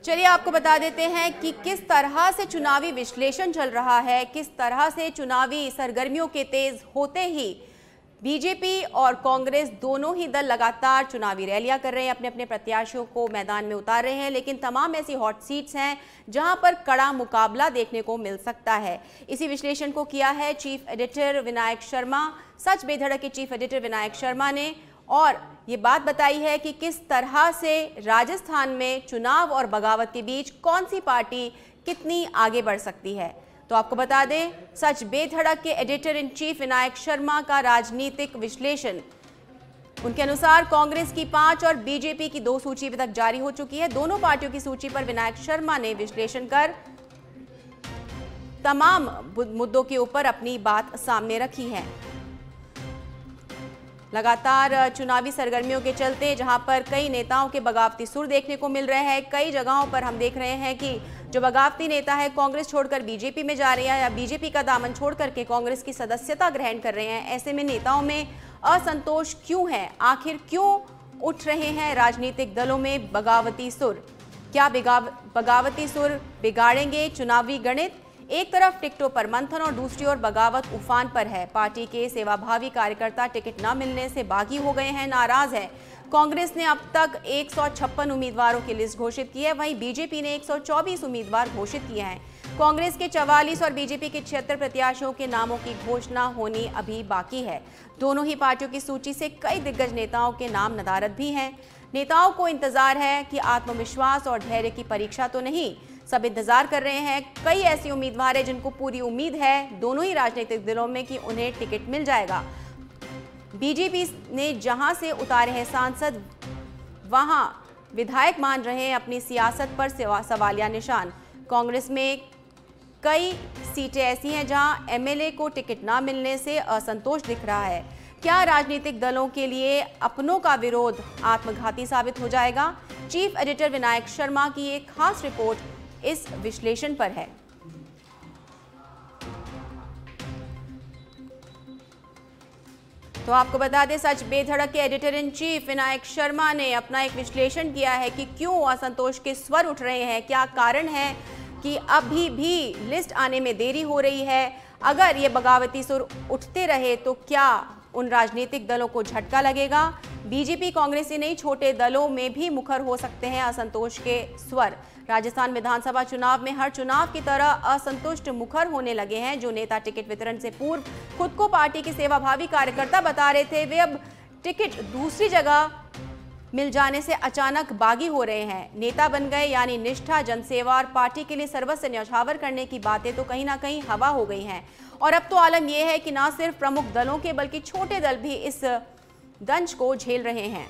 चलिए आपको बता देते हैं कि किस तरह से चुनावी विश्लेषण चल रहा है, किस तरह से चुनावी सरगर्मियों के तेज होते ही बीजेपी और कांग्रेस दोनों ही दल लगातार चुनावी रैलियां कर रहे हैं, अपने अपने प्रत्याशियों को मैदान में उतार रहे हैं। लेकिन तमाम ऐसी हॉट सीट्स हैं जहां पर कड़ा मुकाबला देखने को मिल सकता है। इसी विश्लेषण को किया है चीफ एडिटर विनायक शर्मा, सच बेधड़क के चीफ एडिटर विनायक शर्मा ने, और ये बात बताई है कि किस तरह से राजस्थान में चुनाव और बगावत के बीच कौन सी पार्टी कितनी आगे बढ़ सकती है। तो आपको बता दें, सच बेधड़क के editor in chief Vinayak Sharma का राजनीतिक विश्लेषण, उनके अनुसार कांग्रेस की 5 और बीजेपी की 2 सूची अभी तक जारी हो चुकी है। दोनों पार्टियों की सूची पर विनायक शर्मा ने विश्लेषण कर तमाम मुद्दों के ऊपर अपनी बात सामने रखी है। लगातार चुनावी सरगर्मियों के चलते जहां पर कई नेताओं के बगावती सुर देखने को मिल रहे हैं, कई जगहों पर हम देख रहे हैं कि जो बगावती नेता है कांग्रेस छोड़कर बीजेपी में जा रहे हैं या बीजेपी का दामन छोड़ करके कांग्रेस की सदस्यता ग्रहण कर रहे हैं। ऐसे में नेताओं में असंतोष क्यों है? आखिर क्यों उठ रहे हैं राजनीतिक दलों में बगावती सुर? क्या बगावती सुर बिगाड़ेंगे चुनावी गणित? एक तरफ टिकटों पर मंथन और दूसरी ओर बगावत उफान पर है। पार्टी के सेवाभावी कार्यकर्ता टिकट न मिलने से बागी हो गए हैं, नाराज है। कांग्रेस ने अब तक 156 उम्मीदवारों की लिस्ट घोषित की है, वहीं बीजेपी ने 124 उम्मीदवार घोषित किए हैं। कांग्रेस के 44 और बीजेपी के 76 प्रत्याशियों के नामों की घोषणा होनी अभी बाकी है। दोनों ही पार्टियों की सूची से कई दिग्गज नेताओं के नाम नदारद भी हैं। नेताओं को इंतजार है कि आत्मविश्वास और धैर्य की परीक्षा तो नहीं, सब इंतजार कर रहे हैं। कई ऐसी उम्मीदवार हैं जिनको पूरी उम्मीद है दोनों ही राजनीतिक दलों में कि उन्हें टिकट मिल जाएगा। बीजेपी ने जहां से उतारे हैं सांसद, वहां विधायक मान रहे हैं अपनी सियासत पर सवालिया निशान। कांग्रेस में कई सीटें ऐसी हैं जहां एमएलए को टिकट ना मिलने से असंतोष दिख रहा है। क्या राजनीतिक दलों के लिए अपनों का विरोध आत्मघाती साबित हो जाएगा? चीफ एडिटर विनायक शर्मा की एक खास रिपोर्ट इस विश्लेषण पर है। तो आपको बता दें, सच बेधड़क के editor in chief Vinayak Sharma ने अपना एक विश्लेषण किया है कि क्यों असंतोष के स्वर उठ रहे हैं, क्या कारण है कि अभी भी लिस्ट आने में देरी हो रही है। अगर ये बगावती सुर उठते रहे तो क्या उन राजनीतिक दलों को झटका लगेगा? बीजेपी कांग्रेस ही नहीं, छोटे दलों में भी मुखर हो सकते हैं असंतोष के स्वर। राजस्थान विधानसभा चुनाव में हर चुनाव की तरह असंतुष्ट मुखर होने लगे हैं। जो नेता टिकट वितरण से पूर्व खुद को पार्टी के सेवाभावी कार्यकर्ता बता रहे थे, वे अब टिकट दूसरी जगह मिल जाने से अचानक बागी हो रहे हैं। नेता बन गए यानी निष्ठा, जनसेवा और पार्टी के लिए सर्वस्व न्यौछावर करने की बातें तो कहीं ना कहीं हवा हो गई हैं। और अब तो आलम यह है कि न सिर्फ प्रमुख दलों के बल्कि छोटे दल भी इस दंश को झेल रहे हैं।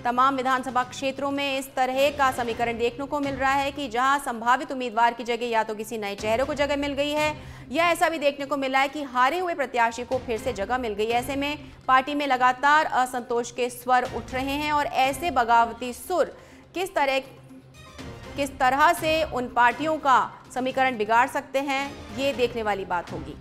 तमाम विधानसभा क्षेत्रों में इस तरह का समीकरण देखने को मिल रहा है कि जहां संभावित उम्मीदवार की जगह या तो किसी नए चेहरे को जगह मिल गई है या ऐसा भी देखने को मिला है कि हारे हुए प्रत्याशी को फिर से जगह मिल गई। ऐसे में पार्टी में लगातार असंतोष के स्वर उठ रहे हैं और ऐसे बगावती सुर किस तरह से उन पार्टियों का समीकरण बिगाड़ सकते हैं, ये देखने वाली बात होगी।